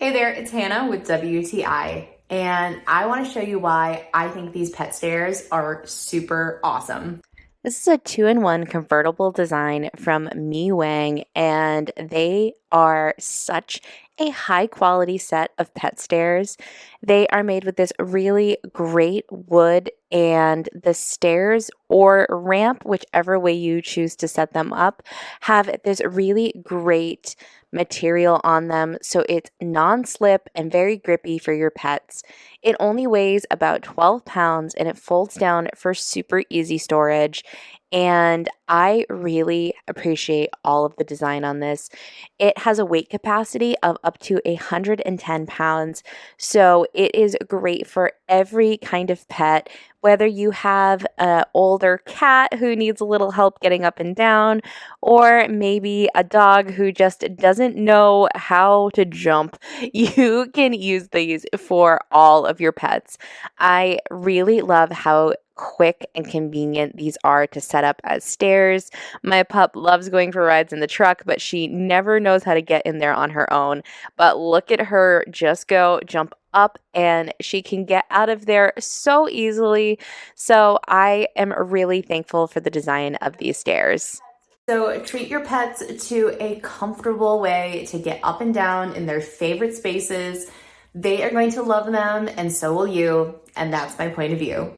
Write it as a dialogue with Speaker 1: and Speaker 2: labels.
Speaker 1: Hey there, it's Hannah with WTI, and I want to show you why I think these pet stairs are super awesome. This is a two-in-one convertible design from MEWANG, and they are such a high quality set of pet stairs. They are made with this really great wood, and the stairs or ramp, whichever way you choose to set them up, have this really great material on them, so it's non-slip and very grippy for your pets. It only weighs about 12 pounds and it folds down for super easy storage. And I really appreciate all of the design on this. It has a weight capacity of up to 110 pounds, so it is great for every kind of pet, whether you have an older cat who needs a little help getting up and down, or maybe a dog who just doesn't know how to jump. You can use these for all of your pets. I really love how quick and convenient these are to set up as stairs. My pup loves going for rides in the truck, but she never knows how to get in there on her own. But look at her just go jump up, and she can get out of there so easily. So I am really thankful for the design of these stairs. So treat your pets to a comfortable way to get up and down in their favorite spaces. They are going to love them, and so will you. And that's my point of view.